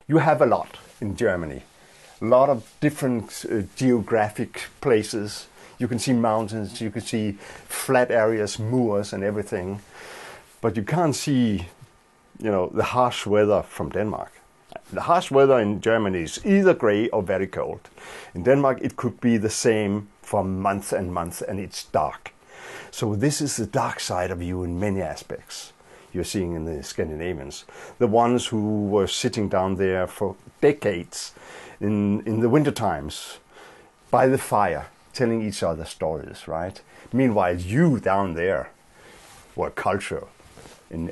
You have a lot in Germany. A lot of different geographic places. You can see mountains, you can see flat areas, moors and everything. But you can't see, the harsh weather from Denmark. The harsh weather in Germany is either gray or very cold. In Denmark, it could be the same for months and months, and it's dark. So this is the dark side of you in many aspects. You're seeing in the Scandinavians, the ones who were sitting down there for decades in the winter times by the fire, telling each other stories, right? Meanwhile, you down there were cultural in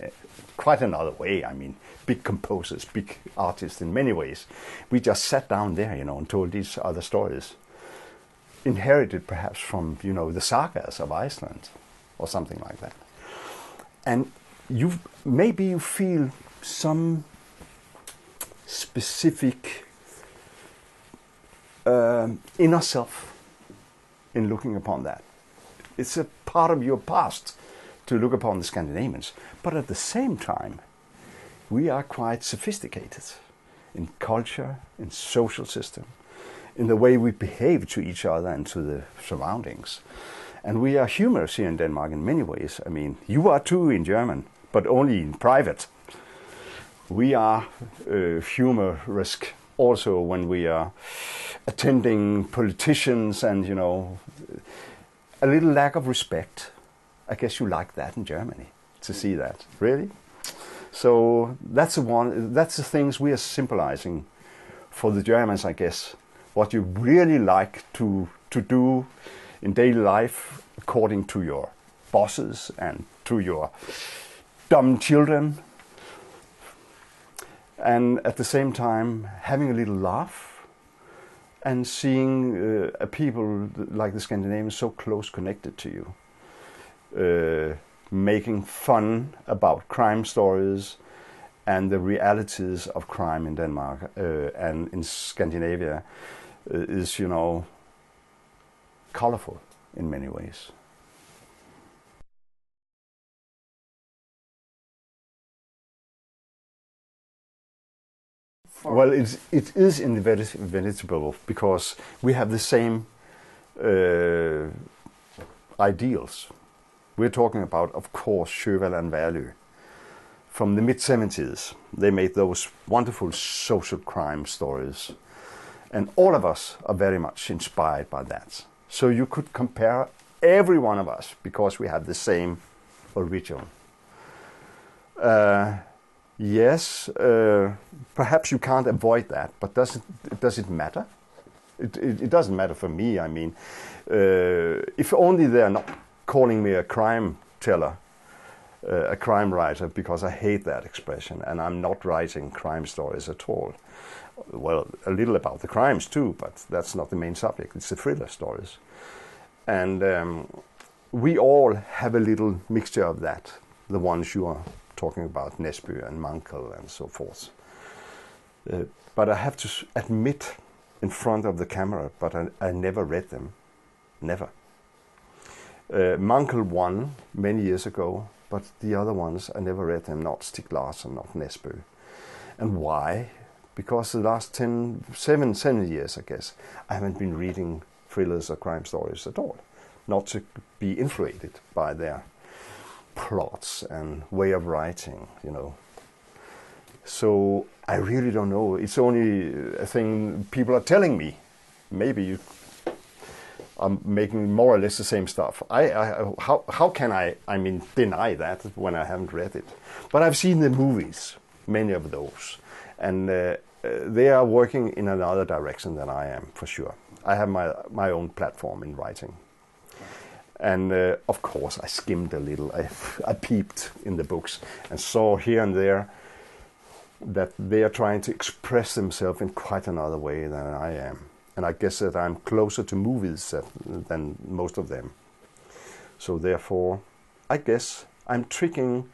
quite another way. I mean, big composers, big artists in many ways. We just sat down there, and told these other stories. Inherited perhaps from, the sagas of Iceland or something like that. And maybe you feel some specific inner self in looking upon that. It's a part of your past to look upon the Scandinavians. But at the same time, we are quite sophisticated in culture, in social system, in the way we behave to each other and to the surroundings. And we are humorous here in Denmark in many ways. I mean, you are too in German, but only in private. We are humorous also when we are attending politicians and, a little lack of respect. I guess you like that in Germany, to see that. Really? So that's the things we are symbolizing for the Germans, I guess. What you really like to do in daily life according to your bosses and to your dumb children. And at the same time, having a little laugh and seeing a people like the Scandinavians so close connected to you. Making fun about crime stories and the realities of crime in Denmark and in Scandinavia is, colorful in many ways. Well, it is inevitable because we have the same ideals. We're talking about, of course, Sjöwall and Value. From the mid-70s, they made those wonderful social crime stories. And all of us are very much inspired by that. So you could compare every one of us because we have the same origin. Yes, perhaps you can't avoid that, but does it matter? It doesn't matter for me. I mean, if only they're not calling me a crime teller, a crime writer, because I hate that expression, and I'm not writing crime stories at all. Well, a little about the crimes too, but that's not the main subject. It's the thriller stories. And we all have a little mixture of that, the ones you are talking about, Nesbø and Mankell and so forth. But I have to admit in front of the camera, but I never read them. Never. Mankell won many years ago, but the other ones, I never read them, not Stig Larsson, not Nesbø. And why? Because the last 7 years, I guess, I haven't been reading thrillers or crime stories at all. Not to be influenced by their plots and way of writing, So I really don't know. It's only a thing people are telling me. Maybe I'm making more or less the same stuff. How can I deny that when I haven't read it? But I've seen the movies, many of those, and they are working in another direction than I am, for sure. I have my own platform in writing. And of course, I skimmed a little. I peeped in the books and saw here and there that they are trying to express themselves in quite another way than I am. And I guess that I'm closer to movies than most of them. So therefore, I guess I'm tricking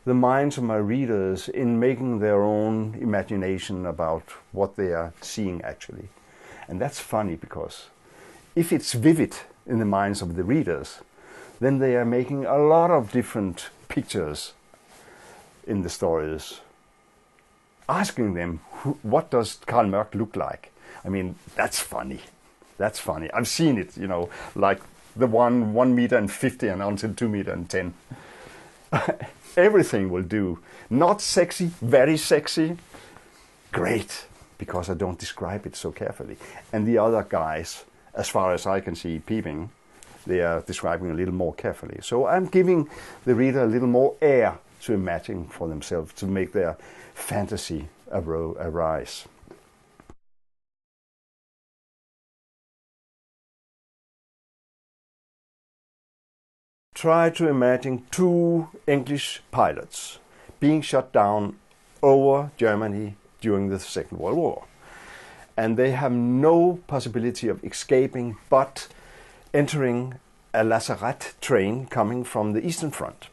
the minds of my readers in making their own imagination about what they are seeing actually. And that's funny because if it's vivid in the minds of the readers, then they are making a lot of different pictures in the stories, asking them what does Karl Marx look like? I mean, that's funny. That's funny. I've seen it, you know, like the 1 meter and 50 and until 2 meter and 10. Everything will do. Not sexy, very sexy. Great, because I don't describe it so carefully. And the other guys, as far as I can see peeping, they are describing a little more carefully. So I'm giving the reader a little more air to imagine for themselves, to make their fantasy arise. Try to imagine 2 English pilots being shot down over Germany during the Second World War. And they have no possibility of escaping but entering a lazaret train coming from the Eastern Front.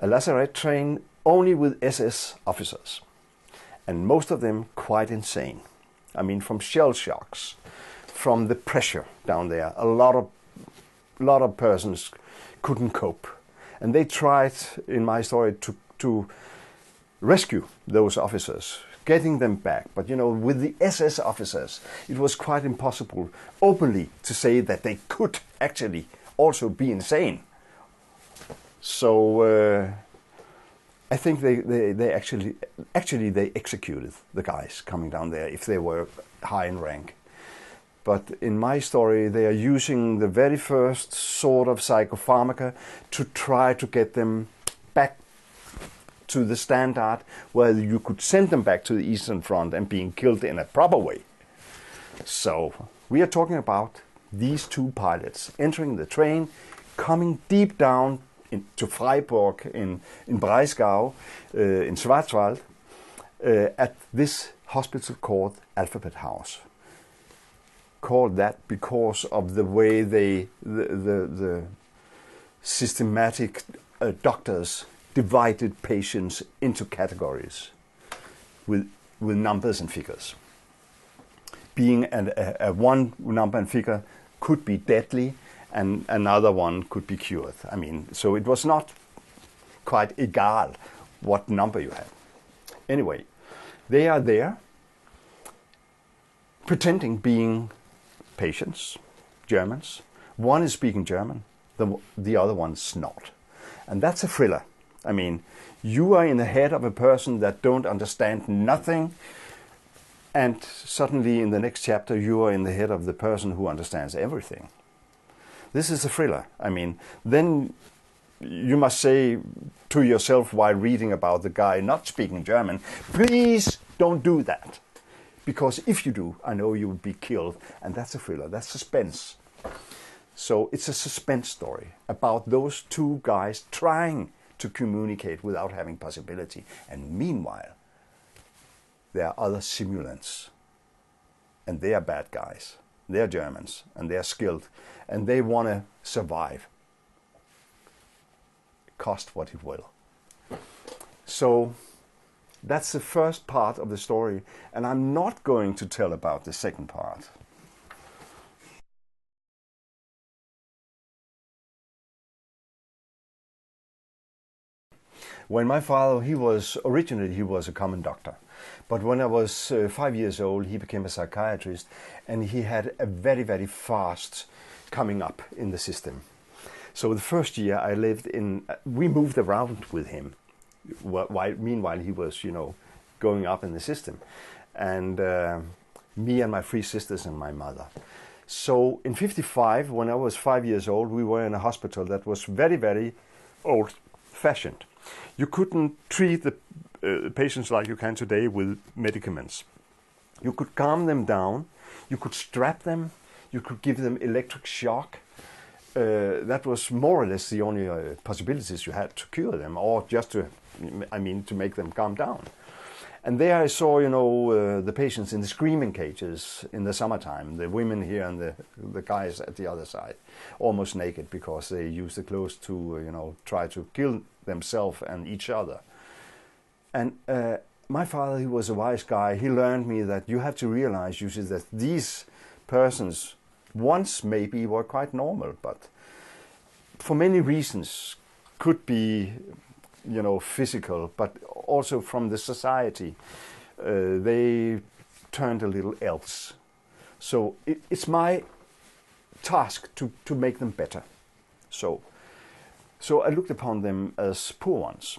A lazaret train only with SS officers, and most of them quite insane. I mean, from shell shocks, from the pressure down there. A lot of persons couldn't cope. And they tried, in my story, to rescue those officers, getting them back. But, you know, with the SS officers, it was quite impossible openly to say that they could actually also be insane. So I think they actually they executed the guys coming down there if they were high in rank. But in my story, they are using the very first sort of psychopharmaca to try to get them back to the standard where you could send them back to the Eastern Front and being killed in a proper way. So we are talking about these 2 pilots entering the train, coming deep down to Freiburg in Breisgau, in Schwarzwald, at this hospital called Alphabet House. Called that because of the way the systematic doctors divided patients into categories with numbers and figures. Being a one number and figure could be deadly, and another one could be cured. I mean, so it was not quite egal what number you had. Anyway, they are there pretending being patients, Germans. One is speaking German, the other one's not. And that's a thriller. I mean, you are in the head of a person that don't understand nothing, and suddenly in the next chapter you are in the head of the person who understands everything. This is a thriller. I mean, then you must say to yourself while reading about the guy not speaking German, please don't do that. Because if you do, I know you will be killed. And that's a thriller, that's suspense. So it's a suspense story about those 2 guys trying to communicate without having possibility. And meanwhile, there are other simulants. And they are bad guys. They are Germans, and they are skilled. And they want to survive. Cost what it will. So that's the first part of the story, and I'm not going to tell about the second part. When my father, originally he was a common doctor, but when I was 5 years old, he became a psychiatrist, and he had a very, very fast coming up in the system. So the first year I we moved around with him. Meanwhile, he was, going up in the system. And me and my 3 sisters and my mother. So in 1955, when I was 5 years old, we were in a hospital that was very, very old-fashioned. You couldn't treat the patients like you can today with medicaments. You could calm them down, you could strap them, you could give them electric shock. That was more or less the only possibilities you had to cure them, or just to make them calm down. And there I saw, the patients in the screaming cages in the summertime, the women here and the guys at the other side, almost naked because they used the clothes to, try to kill themselves and each other. And my father, he was a wise guy. He learned me that you have to realize, you see, that these persons once maybe were quite normal, but for many reasons could be, physical, but also from the society, they turned a little else. So it's my task to make them better. So I looked upon them as poor ones.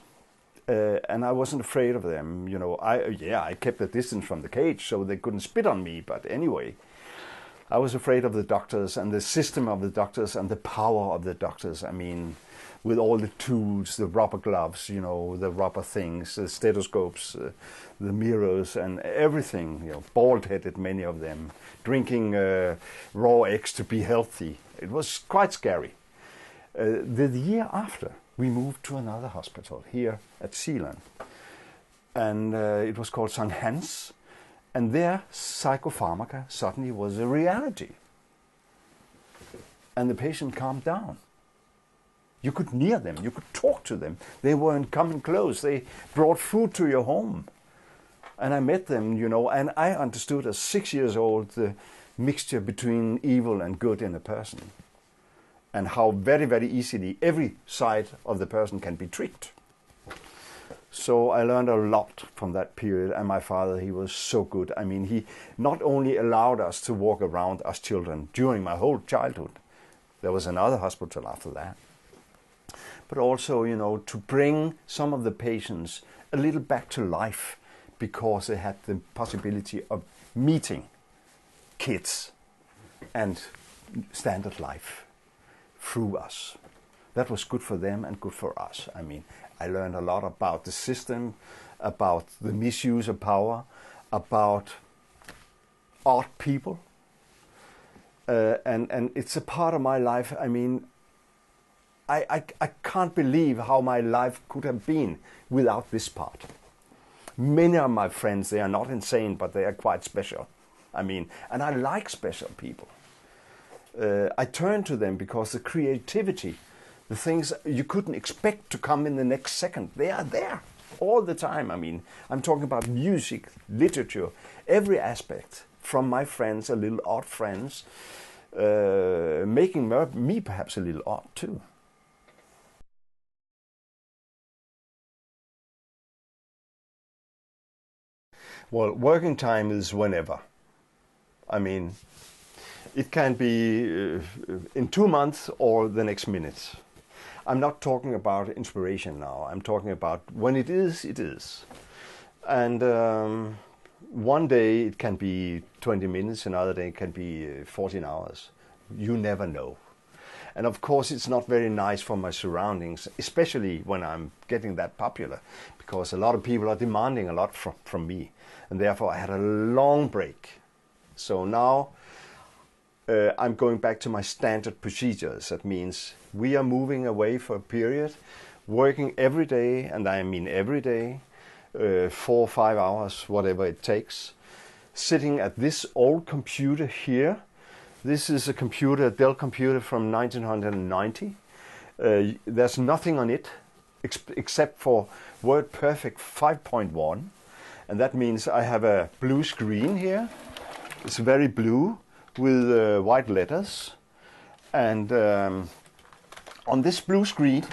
And I wasn't afraid of them, you know. I kept a distance from the cage so they couldn't spit on me. But anyway, I was afraid of the doctors and the system of the doctors and the power of the doctors. I mean, with all the tools, the rubber gloves, you know, the rubber things, the stethoscopes, the mirrors and everything, you know, bald-headed, many of them, drinking raw eggs to be healthy. It was quite scary. The year after, we moved to another hospital here at Zealand. And it was called St. Hans. And their psychopharmaca suddenly was a reality. And the patient calmed down. You could near them, you could talk to them. They weren't coming close. They brought food to your home. And I met them, you know, and I understood as 6 years old the mixture between evil and good in a person. And how very, very easily every side of the person can be tricked. So I learned a lot from that period, and my father, he was so good. I mean, he not only allowed us to walk around as children during my whole childhood, there was another hospital after that, but also, you know, to bring some of the patients a little back to life because they had the possibility of meeting kids and standard life through us. That was good for them and good for us. I mean, I learned a lot about the system, about the misuse of power, about odd people. And it's a part of my life. I mean, I can't believe how my life could have been without this part. Many of my friends, they are not insane, but they are quite special. I mean, and I like special people. I turn to them because the creativity, the things you couldn't expect to come in the next second, they are there all the time. I mean, I'm talking about music, literature, every aspect from my friends, a little odd friends, making me perhaps a little odd too. Well, working time is whenever. I mean, it can be in 2 months or the next minute. I'm not talking about inspiration now. I'm talking about when it is, it is. And one day it can be 20 minutes, another day it can be 14 hours. You never know. And of course it's not very nice for my surroundings, especially when I'm getting that popular, because a lot of people are demanding a lot from me. And therefore I had a long break. So now I'm going back to my standard procedures. That means we are moving away for a period, working every day, and I mean every day, 4 or 5 hours, whatever it takes, sitting at this old computer here. This is a computer, a Dell computer from 1990. There's nothing on it except for WordPerfect 5.1. And that means I have a blue screen here. It's very blue with white letters. And on this blue screen,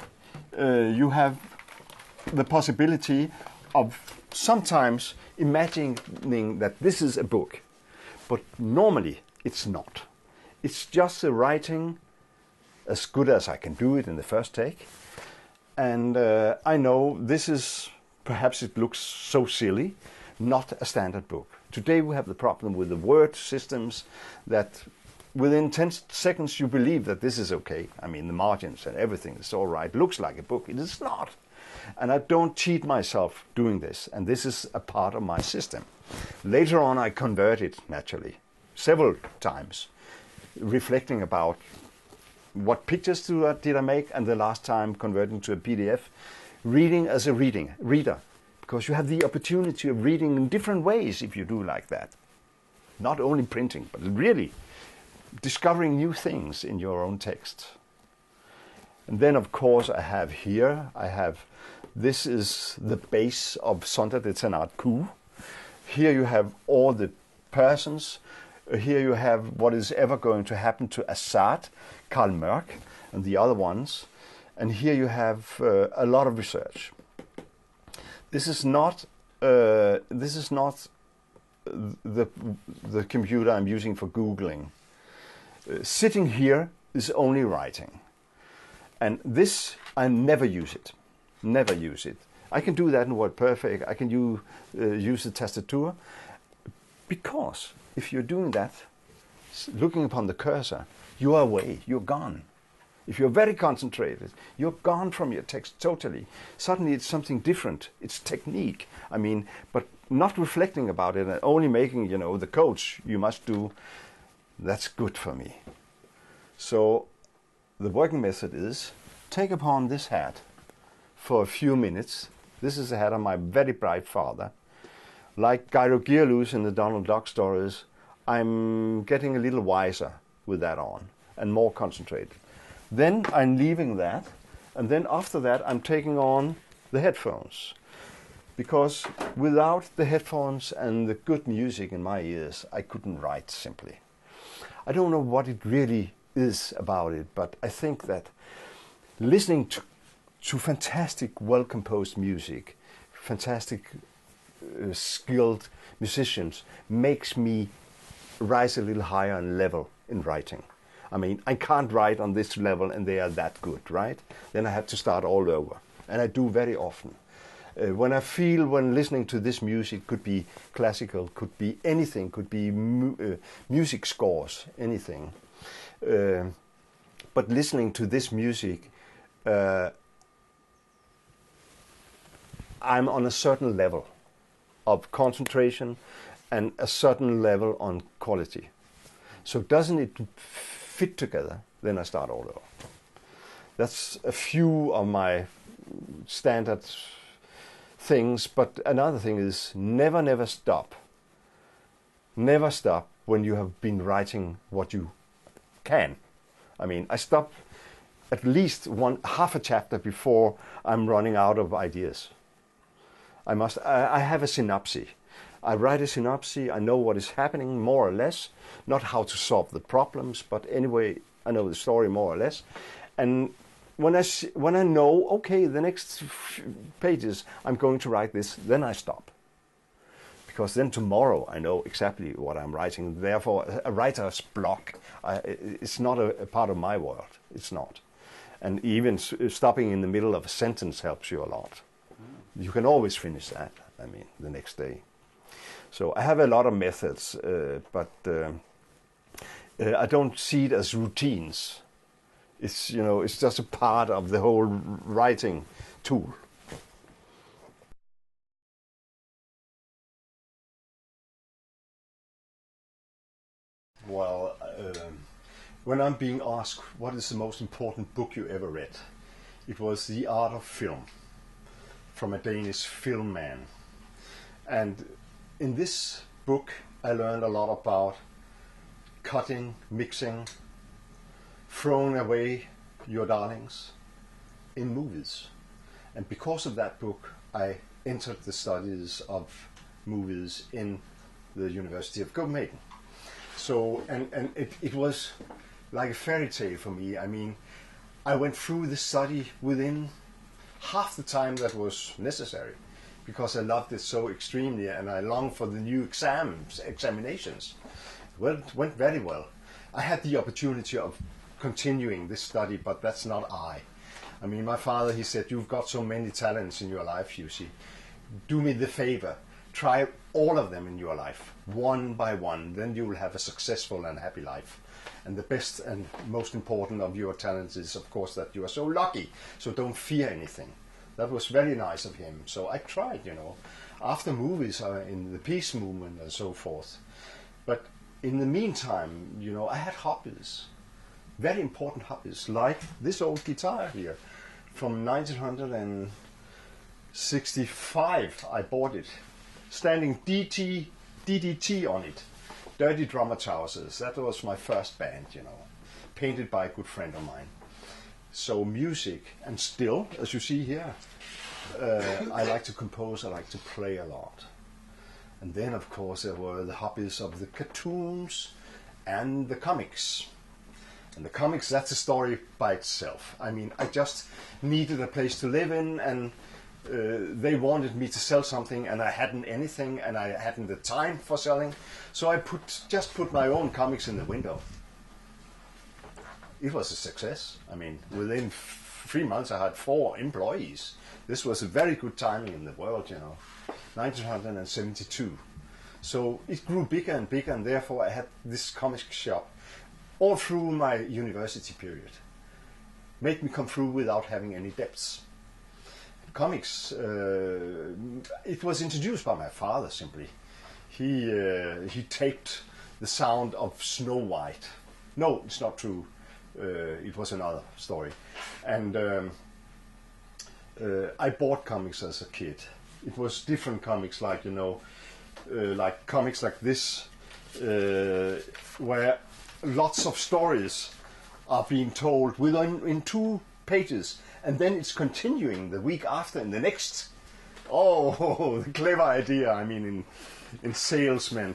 you have the possibility of sometimes imagining that this is a book. But normally it's not. It's just the writing as good as I can do it in the first take. And I know this is, perhaps it looks so silly, not a standard book. Today we have the problem with the word systems that within 10 seconds you believe that this is okay. I mean, the margins and everything is all right. Looks like a book. It is not. And I don't cheat myself doing this. And this is a part of my system. Later on I converted, naturally, several times, reflecting about what pictures did I make, and the last time converting to a PDF, reading as a reader, because you have the opportunity of reading in different ways if you do like that. Not only printing, but really discovering new things in your own text. And then of course I have here, this is the base of Sonderdetenat Q. Here you have all the persons. Here you have what is ever going to happen to Assad, Karl Merck, and the other ones. And here you have a lot of research. This is not this is not the computer I'm using for Googling. Sitting here is only writing. And this, I never use it. Never use it. I can do that in WordPerfect. I can use the tastature. Because if you're doing that, looking upon the cursor, you are away, you're gone. If you're very concentrated, you're gone from your text totally. Suddenly it's something different. It's technique. I mean, but not reflecting about it and only making, you know, the coach you must do. That's good for me. So the working method is take upon this hat for a few minutes. This is the hat of my very bright father. Like Gyro Gearloose in the Donald Duck stories, I'm getting a little wiser with that on and more concentrated. Then I'm leaving that, and then after that I'm taking on the headphones. Because without the headphones and the good music in my ears, I couldn't write simply. I don't know what it really is about it, but I think that listening to fantastic, well-composed music, fantastic, skilled musicians makes me rise a little higher in level in writing. I mean, I can't write on this level and they are that good, right? Then I have to start all over. And I do very often. When I feel when listening to this music, could be classical, could be anything, could be music scores, anything. But listening to this music, I'm on a certain level of concentration and a certain level on quality. So doesn't it fit together, then I start all over. That's a few of my standard things, but another thing is never stop. Never stop when you have been writing what you can. I mean, I stop at least half a chapter before I'm running out of ideas. I have a synopsis. I write a synopsis, I know what is happening more or less, not how to solve the problems, but anyway, I know the story more or less. And when I know, okay, the next pages I'm going to write this, then I stop. Because then tomorrow I know exactly what I'm writing. Therefore, a writer's block, it's not a part of my world. It's not. And even stopping in the middle of a sentence helps you a lot. You can always finish that, I mean, the next day. So I have a lot of methods, but I don't see it as routines. It's, you know, it's just a part of the whole writing tool. Well, when I'm being asked what is the most important book you ever read, it was The Art of Film from a Danish film man. And in this book I learned a lot about cutting, mixing, throwing away your darlings in movies. And because of that book I entered the studies of movies in the University of Copenhagen. So, and it was like a fairy tale for me. I mean, I went through the study within half the time that was necessary because I loved it so extremely and I longed for the new examinations. Well, it went very well. I had the opportunity of continuing this study, but that's not I. I mean, my father, he said, you've got so many talents in your life, you see. Do me the favor. Try all of them in your life, one by one. Then you will have a successful and happy life. And the best and most important of your talents is, of course, that you are so lucky. So don't fear anything. That was very nice of him. So I tried, you know, after movies in the peace movement and so forth. But in the meantime, you know, I had hobbies, very important hobbies, like this old guitar here from 1965. I bought it, standing DDT on it, Dirty Drummer Trousers. That was my first band, you know, painted by a good friend of mine. So music, and still, as you see here, I like to compose, I like to play a lot. And then, of course, there were the hobbies of the cartoons and the comics. And the comics, that's a story by itself. I mean, I just needed a place to live in, and they wanted me to sell something, and I hadn't anything, and I hadn't the time for selling. So I just put my own comics in the window. It was a success. I mean, within 3 months I had 4 employees. This was a very good timing in the world, you know. 1972. So it grew bigger and bigger, and therefore I had this comic shop all through my university period. Made me come through without having any debts. Comics, it was introduced by my father simply. He taped the sound of Snow White. No, it's not true. It was another story. And I bought comics as a kid. It was different comics, like, you know, like comics like this, where lots of stories are being told in 2 pages, and then it's continuing the week after in the next. Oh, the clever idea! I mean, in salesmen,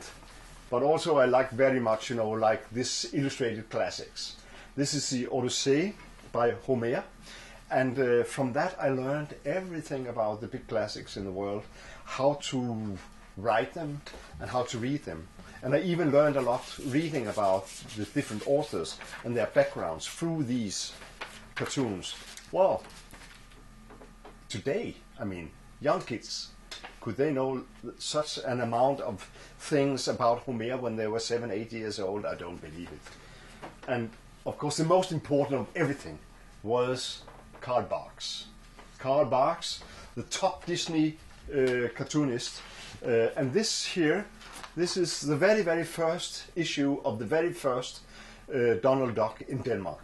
but also I like very much, you know, like this illustrated classics. This is the Odyssey by Homer, and from that I learned everything about the big classics in the world, how to write them and how to read them. And I even learned a lot reading about the different authors and their backgrounds through these cartoons. Well, today, I mean, young kids, could they know such an amount of things about Homer when they were 7, 8 years old? I don't believe it. And of course, the most important of everything was Carl Barks. Carl Barks, the top Disney cartoonist. And this here, this is the very, very first issue of the very first Donald Duck in Denmark.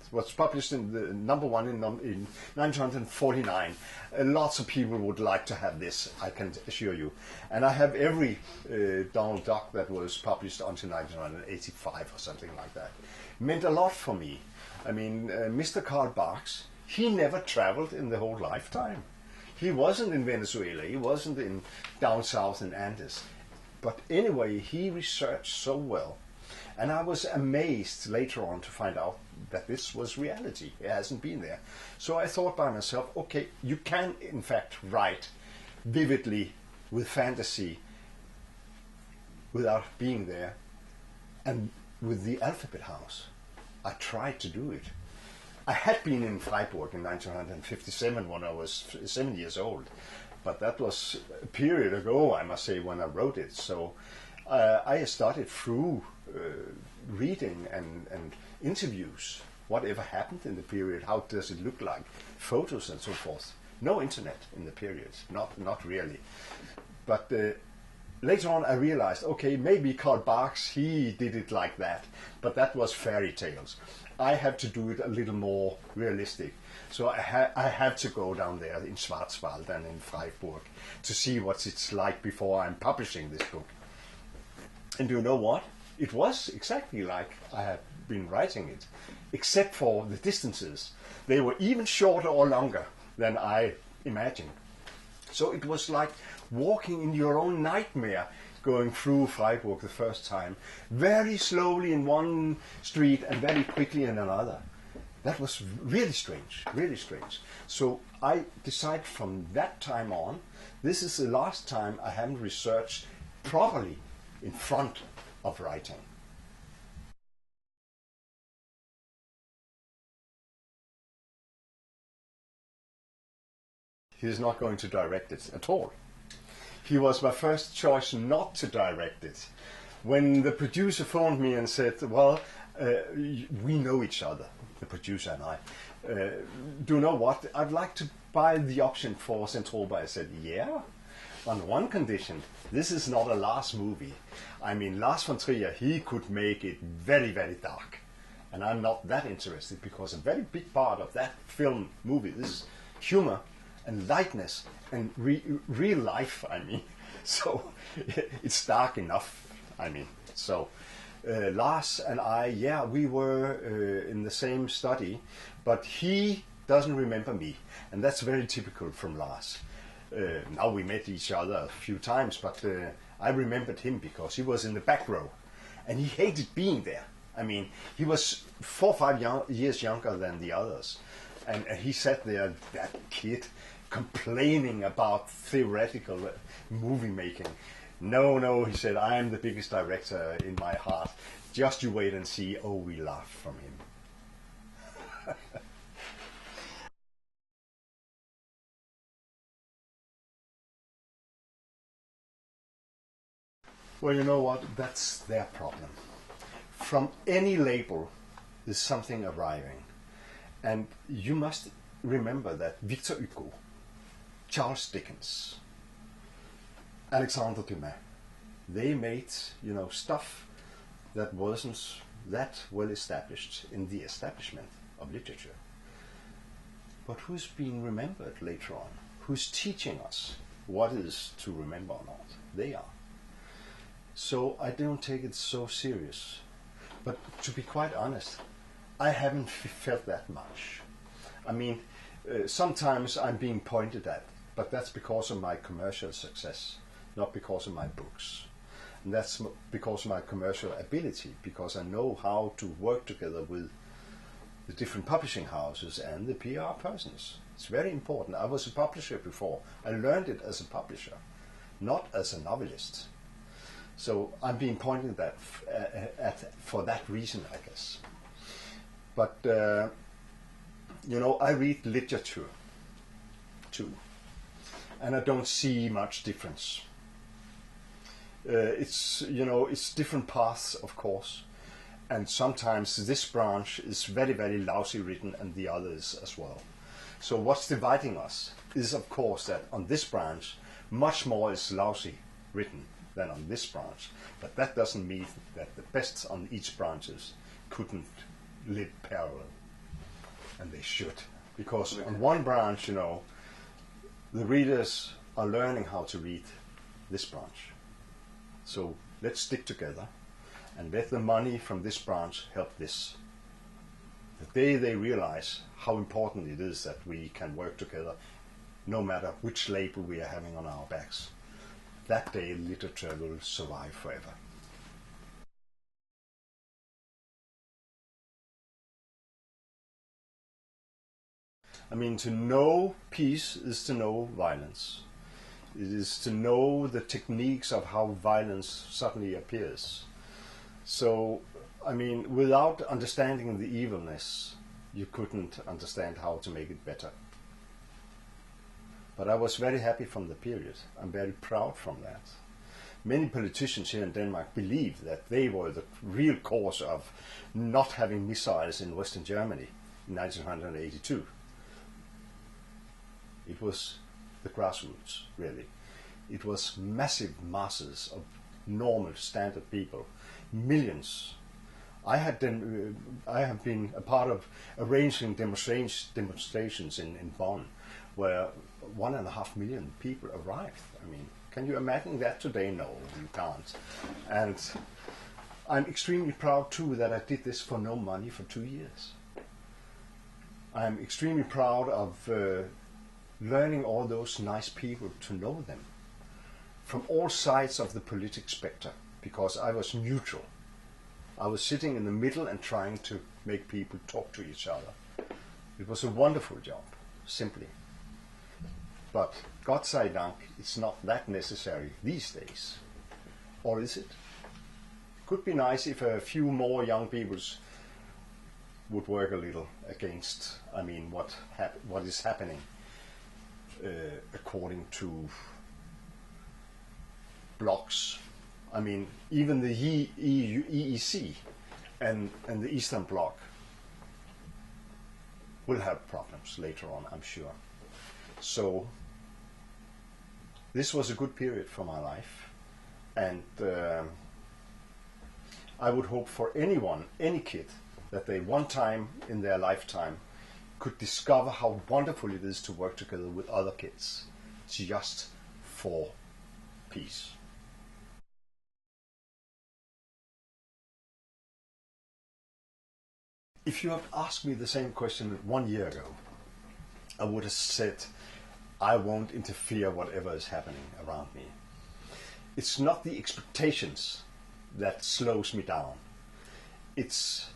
It was published in the #1 in 1949. Lots of people would like to have this, I can assure you. And I have every Donald Duck that was published until 1985 or something like that. It meant a lot for me. I mean, Mr. Carl Barks, he never traveled in the whole lifetime. He wasn't in Venezuela, he wasn't in down south in Andes. But anyway, he researched so well. And I was amazed later on to find out that this was reality. It hasn't been there. So I thought by myself, okay, you can in fact write vividly with fantasy without being there. And with the Alphabet House, I tried to do it. I had been in Freiburg in 1957 when I was 7 years old. But that was a period ago, I must say, when I wrote it. So I started through reading and interviews. Whatever happened in the period, how does it look like, photos and so forth. No internet in the period, not really. But later on I realized, okay, maybe Carl Barks, he did it like that. But that was fairy tales. I have to do it a little more realistic. So I have to go down there in Schwarzwald and in Freiburg to see what it's like before I'm publishing this book. And do you know what? It was exactly like I had been writing it, except for the distances. They were even shorter or longer than I imagined. So it was like walking in your own nightmare, going through Freiburg the first time, very slowly in one street and very quickly in another. That was really strange, really strange. So I decided from that time on, this is the last time I haven't researched properly in front of writing. He is not going to direct it at all. He was my first choice not to direct it. When the producer phoned me and said, well, we know each other, the producer and I. Do you know what? I'd like to buy the option for Centropa. I said, yeah, on one condition. This is not a Lars movie. I mean, Lars von Trier, he could make it very, very dark. And I'm not that interested because a very big part of that film movie is humor and lightness and real life, I mean. So it's dark enough, I mean. So Lars and I, yeah, we were in the same study, but he doesn't remember me. And that's very typical from Lars. Now we met each other a few times, but I remembered him because he was in the back row. And he hated being there. I mean, he was 4 or 5 years younger than the others. And he sat there, that kid, complaining about theoretical movie making. No, no, he said, I am the biggest director in my heart. Just you wait and see. Oh, we laughed from him. Well, you know what? That's their problem. From any label is something arriving. And you must remember that Victor Hugo, Charles Dickens, Alexandre Dumas, they made, stuff that wasn't that well established in the establishment of literature. But who's being remembered later on? Who's teaching us what is to remember or not? They are. So I don't take it so serious. But to be quite honest, I haven't felt that much. I mean, sometimes I'm being pointed at, but that's because of my commercial success, not because of my books. And that's because of my commercial ability, because I know how to work together with the different publishing houses and the PR persons. It's very important. I was a publisher before. I learned it as a publisher, not as a novelist. So I'm being pointed at for that reason, I guess. But, I read literature too, and I don't see much difference. It's different paths, of course, and sometimes this branch is very, very lousy written and the others as well. So what's dividing us is, of course, that on this branch, much more is lousy written than on this branch. But that doesn't mean that the best on each branches couldn't live parallel. And they should. Because on one branch, the readers are learning how to read this branch. So let's stick together and let the money from this branch help this. The day they realize how important it is that we can work together, no matter which label we are having on our backs, that day literature will survive forever. I mean, to know peace is to know violence. It is to know the techniques of how violence suddenly appears. So, I mean, without understanding the evilness, you couldn't understand how to make it better. But I was very happy from the period. I'm very proud from that. Many politicians here in Denmark believe that they were the real cause of not having missiles in Western Germany in 1982. It was the grassroots, really. It was massive masses of normal, standard people, millions. I have been a part of arranging demonstrations in Bonn, where 1.5 million people arrived. I mean, can you imagine that today? No, you can't. And I'm extremely proud too that I did this for no money for 2 years. I'm extremely proud of learning all those nice people, to know them from all sides of the political spectrum, because I was neutral. I was sitting in the middle and trying to make people talk to each other. It was a wonderful job, simply. But God sei Dank, it's not that necessary these days. Or is it? It could be nice if a few more young people would work a little against, what is happening according to blocks. I mean, even the EEC and the Eastern Bloc will have problems later on, I'm sure. So this was a good period for my life, and I would hope for anyone, any kid, that they one time in their lifetime could discover how wonderful it is to work together with other kids, just for peace. If you had asked me the same question 1 year ago, I would have said, I won't interfere whatever is happening around me. It's not the expectations that slows me down. It's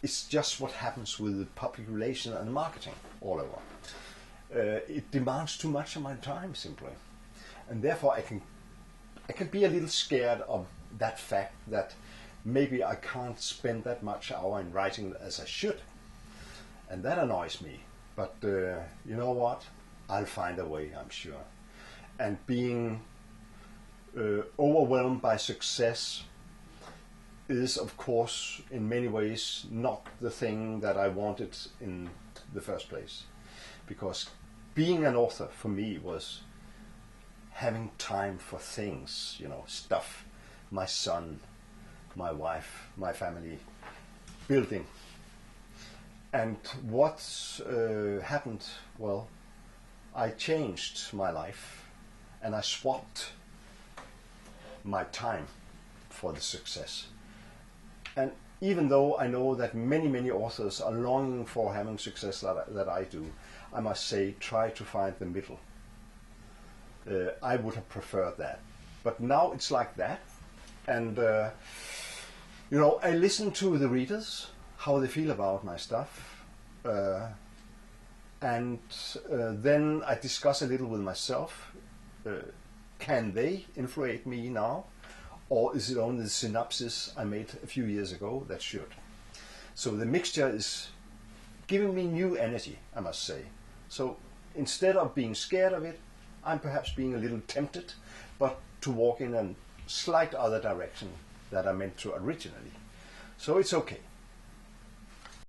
it's just what happens with the public relations and marketing all over. It demands too much of my time simply, and therefore I can be a little scared of that fact that maybe I can't spend that much hour in writing as I should, and that annoys me. But you know what? I'll find a way, I'm sure. And being overwhelmed by success is, of course, in many ways not the thing that I wanted in the first place. Because being an author for me was having time for things, you know, stuff, my son, my wife, my family, building. And what happened, well, I changed my life and I swapped my time for the success. And even though I know that many authors are longing for having success that I do, I must say, try to find the middle. I would have preferred that. But now it's like that. And, you know, I listen to the readers, how they feel about my stuff. And then I discuss a little with myself. Can they influence me now? Or is it only the synopsis I made a few years ago that should? So the mixture is giving me new energy, I must say. So instead of being scared of it, I'm perhaps being a little tempted, but to walk in a slight other direction that I meant to originally. So it's okay.